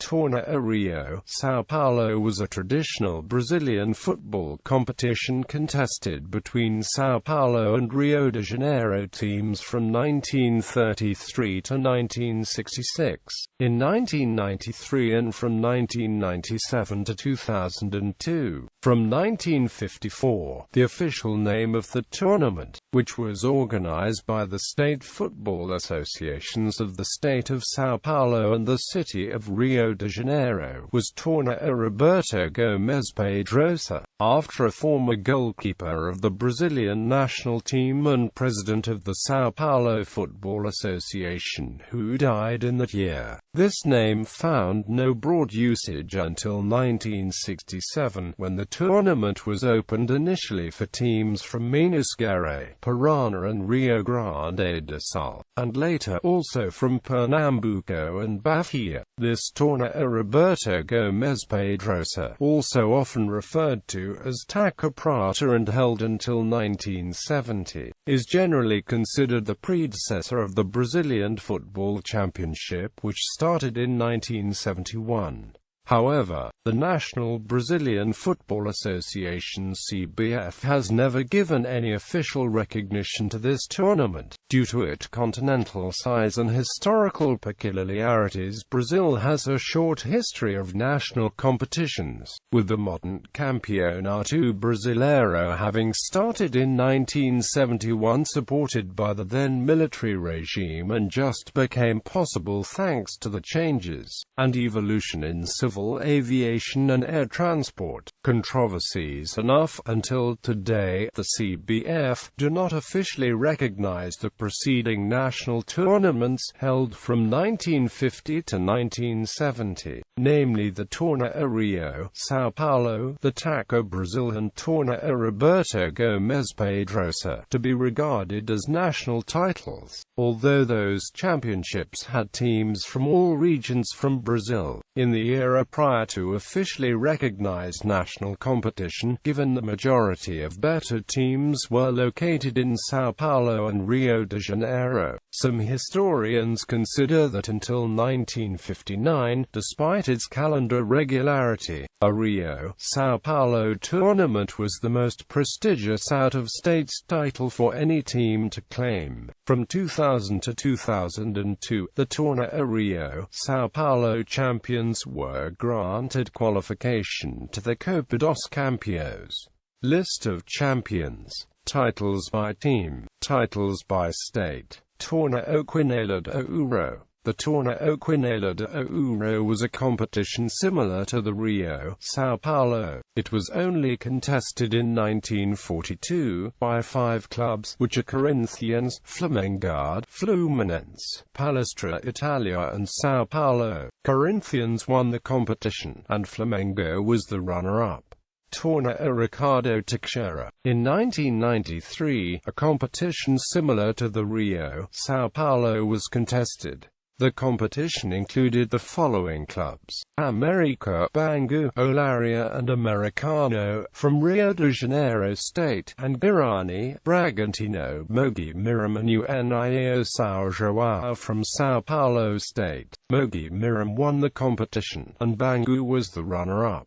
Torneio Rio, São Paulo was a traditional Brazilian football competition contested between São Paulo and Rio de Janeiro teams from 1933 to 1966, in 1993 and from 1997 to 2002. From 1954, the official name of the tournament, which was organized by the state football associations of the state of São Paulo and the city of Rio de Janeiro, was Torneio Roberto Gomes Pedrosa, after a former goalkeeper of the Brazilian national team and president of the São Paulo Football Association who died in that year. This name found no broad usage until 1967, when the tournament was opened initially for teams from Minas Gerais, Paraná and Rio Grande do Sul, and later also from Pernambuco and Bahia. This Torneio Roberto Gomes Pedrosa, also often referred to as Taça Prata and held until 1970, is generally considered the predecessor of the Brazilian Football Championship, which started in 1971. However, the National Brazilian Football Association (CBF) has never given any official recognition to this tournament. Due to its continental size and historical peculiarities, Brazil has a short history of national competitions, with the modern Campeonato Brasileiro having started in 1971, supported by the then military regime, and just became possible thanks to the changes and evolution in civil aviation and air transport. Controversies enough. Until today, the CBF do not officially recognize the preceding national tournaments held from 1950 to 1970, namely the Torneio Rio, São Paulo, the Taça Brazil and Torneio Roberto Gomes Pedrosa, to be regarded as national titles, although those championships had teams from all regions from Brazil. In the era prior to officially recognized national competition, given the majority of better teams were located in São Paulo and Rio de Janeiro, some historians consider that until 1959, despite its calendar regularity, a Rio, São Paulo tournament was the most prestigious out-of-state title for any team to claim. From 2000 to 2002, the Torneio Rio, São Paulo champions were granted qualification to the Copa dos Campeões. List of champions. Titles by team. Titles by state. Torneio Quinela de Ouro. The Torneio Quinela de Ouro was a competition similar to the Rio, São Paulo. It was only contested in 1942 by 5 clubs, which are Corinthians, Flamengo, Fluminense, Palestra Italia and São Paulo. Corinthians won the competition, and Flamengo was the runner-up. Torneio Ricardo Teixeira. In 1993, a competition similar to the Rio, São Paulo was contested. The competition included the following clubs: América, Bangu, Olaria and Americano, from Rio de Janeiro State, and Guarani, Bragantino, Mogi Mirim and União São João from São Paulo State. Mogi Mirim won the competition, and Bangu was the runner-up.